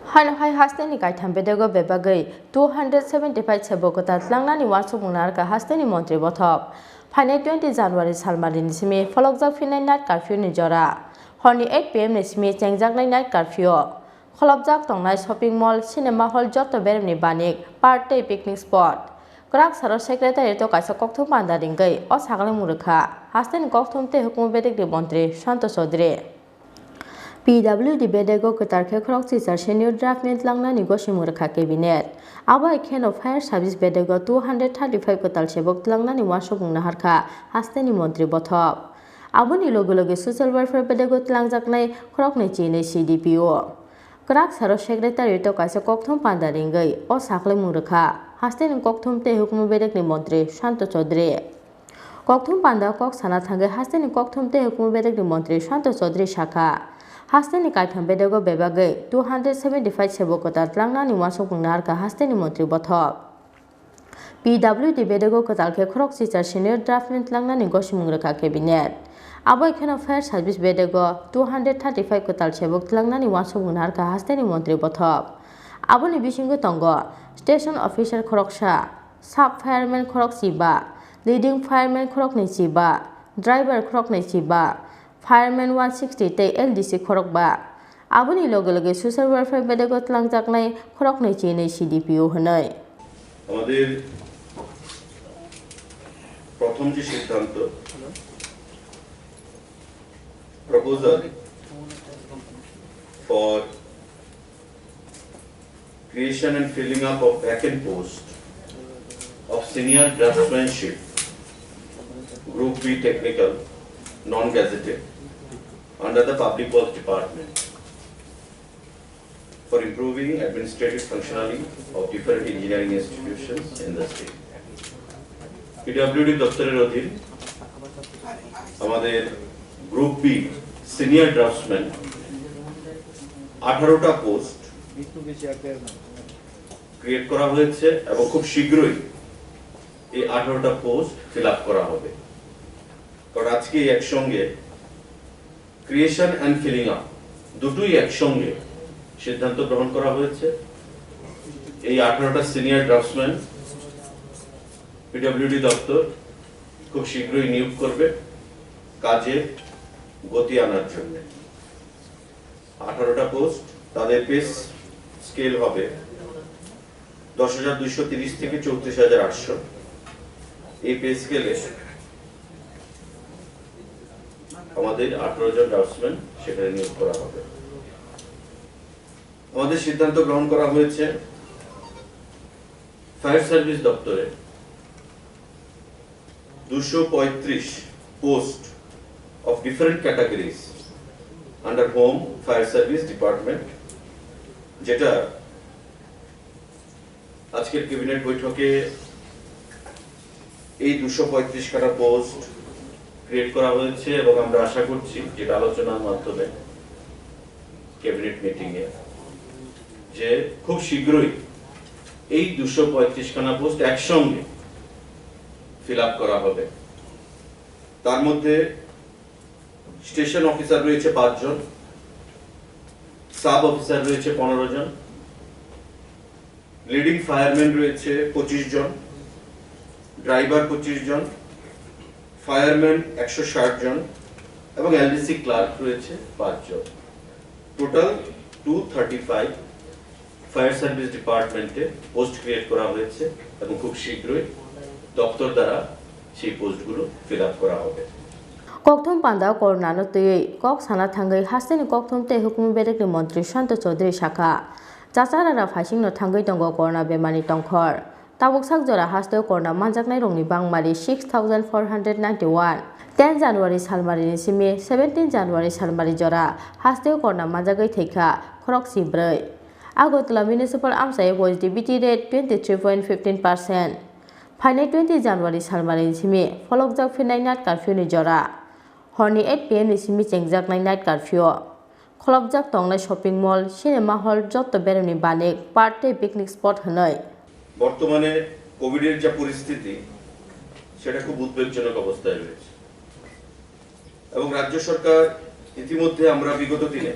Hasteni kaitham Bedego Bebagwi 275 Sebok Twlangjaknai wasubungnar ka Hasteni Montri Bothop. Phane 20 January Salmarini Simi Pholokjakphirnai night curfew ni jora. Horni 8 PM ni Simi Twlangjaknai night curfew. Pholokjaknai shopping mall, cinema hall jotto beremni banik, party picnic spot. Khorang Saro Secretary to kaisa kokthum panda ringai o sagle murkha. Hasteni kokthum te hukum Bedego Montri Santosh Chaudhary. PWD Bedego Katarke Khorang Teacher Senior Draftment Langna Negotiation Cabinet. Aba Ken of Fire Service Bedego 235 Kotal Sebok Twlangjaknai wasubung naharka Hasteni Montri Bothop. Aboni logo Social Welfare Bedego Twlangjaknai Khorang Chini CDPO. Khorang Saro Secretary to kaisa kokthum panda ringai o sagle murkha. Hasteni kokthum te hukum Bedego Montri Santosh Chaudhary. Kokthum panda kok sana thangai Hasteni kokthum te hukum Bedego Montri Santosh Chaudhary Shaka. Hasteni kaitham Bedego Bebagwi 275 Sebok Twlangjaknai wasubungnar ka Hasteni Montri Bothop. PWD Bedego Katalke Khorang Teacher Senior Draftment Twlangjaknai Negotiation Cabinet. Abo Ken Fire Service Bedego 235 Kotal Sebok Twlangjaknai wasubungnar ka Hasteni Montri Bothop. Aboni bisingo tongo Station Officer Khoroksa, Sub Fireman Khorang Chiba, Leading Fireman Khorang Chiba, Driver Khorang Chiba, Fireman 160 te LDC Khorang ba. Aboni logo Social Welfare Bedego Twlangjaknai Khorang Chini CDPO hanai. আমাদের প্রথম যে সিদ্ধান্ত proposal for creation and filling up of vacant post of senior draftsmanship Group B technical non-gazetted under the Public Works Department for improving administrative functionality of different engineering institutions in the state. PWD দপ্তরের অধীন আমাদের group B senior draftsman 18টা post create করা হয়েছে এবং খুব শীঘ্রই এই 18টা পোস্ট ফিল আপ করা হবে। কারণ আজকে একসঙ্গে ক্রিয়েশন এন্ড ফিলিং আপ দুটোই একসঙ্গে সিদ্ধান্ত গ্রহণ করা হয়েছে। এই 18টা সিনিয়র ড্রাফটসম্যান পিডব্লিউডি দপ্তর খুব শীঘ্রই নিয়োগ করবে কাজে গতি আনার জন্য। 18টা পোস্ট তাদের পে স্কেল হবে 10,230 থেকে 34,800। এই পে স্কেলে আমাদের 18 জন ড্রাফটসম্যান সেখানে নিয়োগ করা হবে। আমাদের সিদ্ধান্ত গ্রহণ করা হয়েছে ফায়ার সার্ভিস দপ্তরে 235 post of different categories under Home Fire Service Department, যেটা আজকের ক্যাবিনেট বৈঠকে এই 235 খানা পোস্ট ক্রিয়েট করা হয়েছে এবং আমরা আশা করছি যেটা আলোচনার মাধ্যমে ক্যাবিনেট মিটিং এ যে খুব শীঘ্রই এই 235 খানা পোস্ট একসঙ্গে ফিল আপ করা হবে। তার মধ্যে স্টেশন অফিসার রয়েছে 5 জন, সাব অফিসার রয়েছে 15 জন, লিডিং ফায়ারম্যান রয়েছে 25 জন, ড্রাইভার 25 জন, ফায়ারম্যান 160 জন এবং এলডিসি ক্লার্ক রয়েছে 5 জন। টোটাল 235 ফায়ার সার্ভিস ডিপার্টমেন্টে পোস্ট ক্রিয়েট করা হয়েছে এবং খুব শীঘ্রই দপ্তর দ্বারা সেই পোস্টগুলো ফিল আপ করা হবে। Kokthum panda korona no tui kok sana thangai Hasteni kokthum te hukum Bedego Montri Santosh Chaudhary Shaka. Chachara phasing no thangai tongo korona bemani tongkhor. Tabuk sakjora hasteo korona manjaknai rongni bangmari 6,491. 10 January Salmarini Simi 17 January Salmari jora hasteo korona manjagai theika Khorang Chibroi. Agotla municipal amsai positivity rate 23.15%. Phane 20 January Salmarini Simi Pholokjakphirnai night curfew ni jora. Horni 8 PM ni Simi Twlangjaknai night curfew. Pholokjaknai shopping mall, cinema hall jotto beremni banik, party picnic spot hanai. বর্তমানে কোভিডের যে পরিস্থিতি সেটা খুব উদ্বেগজনক অবস্থায় রয়েছে এবং রাজ্য সরকার ইতিমধ্যে আমরা বিগত দিনে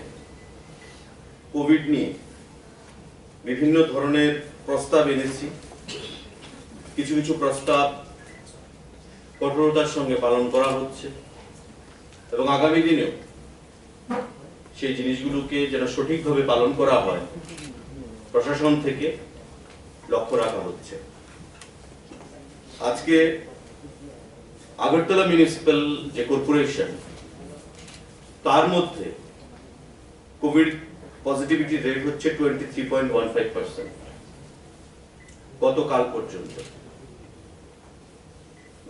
কোভিড নিয়ে বিভিন্ন ধরনের প্রস্তাব এনেছি। কিছু কিছু প্রস্তাব কঠোরতার সঙ্গে পালন করা হচ্ছে এবং আগামী দিনেও সেই জিনিসগুলোকে যেন সঠিকভাবে পালন করা হয় প্রশাসন থেকে লক্ষ্য রাখা হচ্ছে। আজকে আগরতলা মিউনিসিপ্যাল যে কর্পোরেশন, তার মধ্যে কোভিড পজিটিভিটি রেট হচ্ছে 23.15%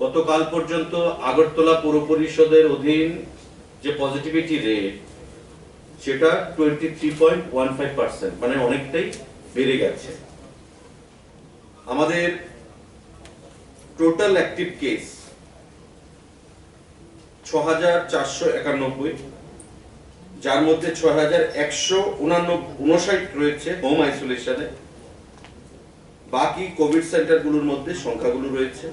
গতকাল পর্যন্ত আগরতলা পৌর পরিষদের অধীন যে পজিটিভিটি রেট সেটা 23.15%, মানে অনেকটাই বেড়ে গেছে। আমাদের টোটাল অ্যাক্টিভ কেস 6491, যার মধ্যে 6159 রয়েছে হোম আইসোলেশনে। বাকি কোভিড সেন্টারগুলোর মধ্যে সংখ্যাগুলো রয়েছে।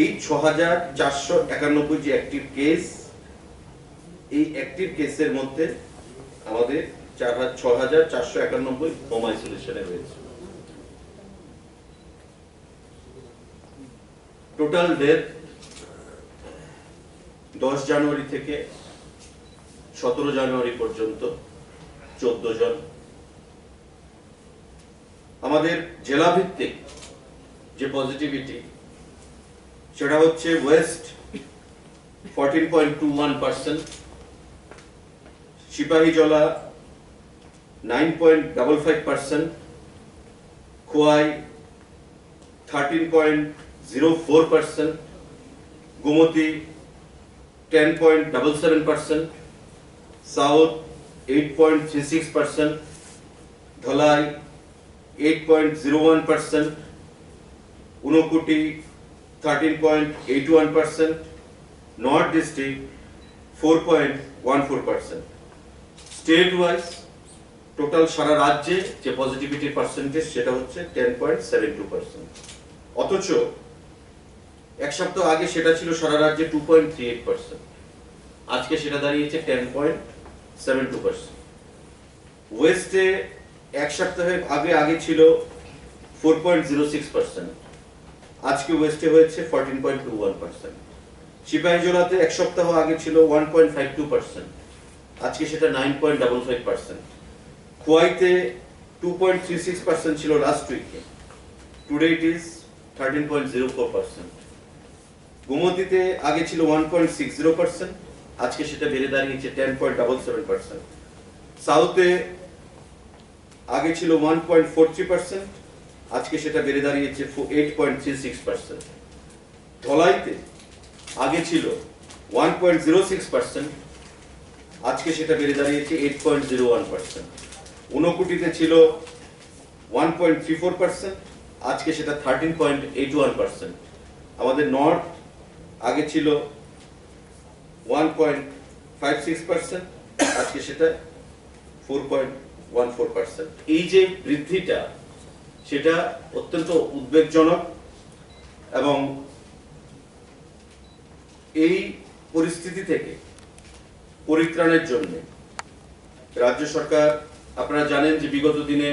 এই 6491 যে অ্যাক্টিভ কেস, এই অ্যাক্টিভ কেসের মধ্যে আমাদের 6491 হোম আইসোলেশনে রয়েছে। টোটাল ডেথ 10 জানুয়ারি থেকে 17 জানুয়ারি পর্যন্ত 14 জন। আমাদের জেলা ভিত্তিক যে পজিটিভিটি সেটা হচ্ছে west 14.21%, Sepahijala 9.55%, Khowai 13.04%, Gomati 10.77%, south 8.36%, Dhalai 8.01%, Unakoti 13.81%, north district 4.14%। State wise total সারা রাজ্যে যে পজিটিভিটির পার্সেন্টেজ সেটা হচ্ছে 10.72%। অথচ এক সপ্তাহ আগে সেটা ছিল সারা রাজ্যে 2.38%, আজকে সেটা দাঁড়িয়েছে 10.72%। ওয়েস্টে এক সপ্তাহে আগে ছিল 4.06%, আজকে ওয়েস্টে হয়েছে 14.21%। সিপাহীজলাতে এক সপ্তাহ আগে ছিল 1.52%, আজকে সেটা 9.55%। খোয়াইতে 2.36% ছিল লাস্ট উইকে, টুডে ইট ইজ 13.04%। গোমতীতে আগে ছিল 1.60%, আজকে সেটা বেড়ে দাঁড়িয়েছে 10.77%। সাউথে আগে ছিল 1.43%, আজকে সেটা বেড়ে দাঁড়িয়েছে 8.36%। ধলাইতে আগে ছিল 1.06%, আজকে সেটা বেড়ে দাঁড়িয়েছে 8.01%। ঊনকোটিতে ছিল 1.34%, আজকে সেটা 13.81%। আমাদের নর্থ আগে ছিল 1.56%, আজকে সেটা 4.14%। এই যে বৃদ্ধিটা সেটা অত্যন্ত উদ্বেগজনক এবং এই পরিস্থিতি থেকে পরিত্রাণের জন্য রাজ্য সরকার, আপনারা জানেন যে বিগত দিনে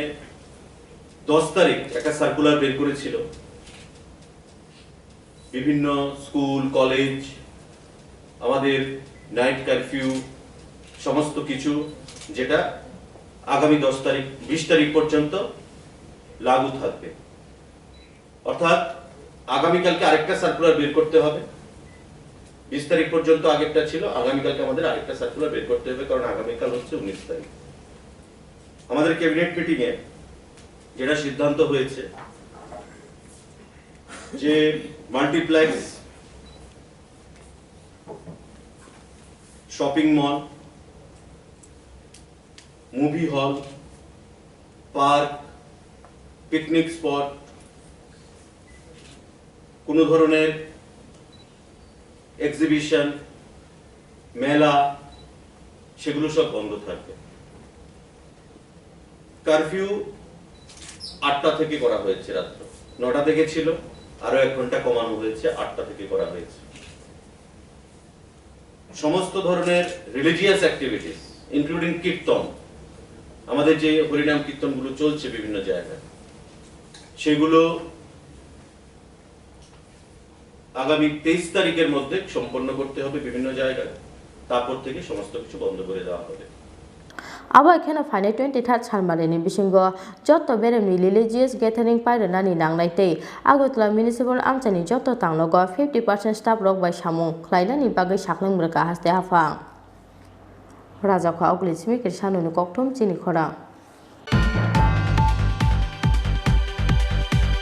10 তারিখ একটা সার্কুলার বের করেছিল বিভিন্ন স্কুল কলেজ, আমাদের নাইট কারফিউ সমস্ত কিছু, যেটা আগামী 10 তারিখ 20 তারিখ পর্যন্ত লাগু থাকবে। অর্থাৎ আগামীকালকে আরেকটা সার্কুলার বের করতে হবে। 20 তারিখ পর্যন্ত আগেরটা ছিল, আগামীকালকে আমাদের আরেকটা সার্কুলার বের করতে হবে, কারণ আগামীকাল হচ্ছে 19 তারিখ। আমাদের ক্যাবিনেট মিটিং এ যেটা সিদ্ধান্ত হয়েছে যে multiplex, shopping mall, movie hall, park, picnic spot, কোন ধরনের এক্সিবিশন, মেলা, সেগুলো সব বন্ধ থাকবে। কারফিউ 8টা থেকে করা হয়েছে, রাত্র 9টা থেকে ছিল, আরো 1 ঘন্টা কমানো হয়েছে, 8টা থেকে করা হয়েছে। সমস্ত ধরনের রিলিজিয়াস অ্যাক্টিভিটিস ইনক্লুডিং কীর্তন, আমাদের যে হরিনাম কীর্তনগুলো চলছে বিভিন্ন জায়গায়, সেগুলো আগামী 23 তারিখের মধ্যে সম্পন্ন করতে হবে বিভিন্ন জায়গায়। তারপর থেকে সমস্ত কিছু বন্ধ করে দেওয়া হবে। Abo ekheno phaine 23 Salmarini bisingo jotto beremni religious gathering pairani nangnai tei Agotla municipal amchani jotto tanglogo 50% staff rok bai samung khlainani bagui saklangbraka haste hafang Raja kha ogli Simi kirsanuni kokthom Chini Khorang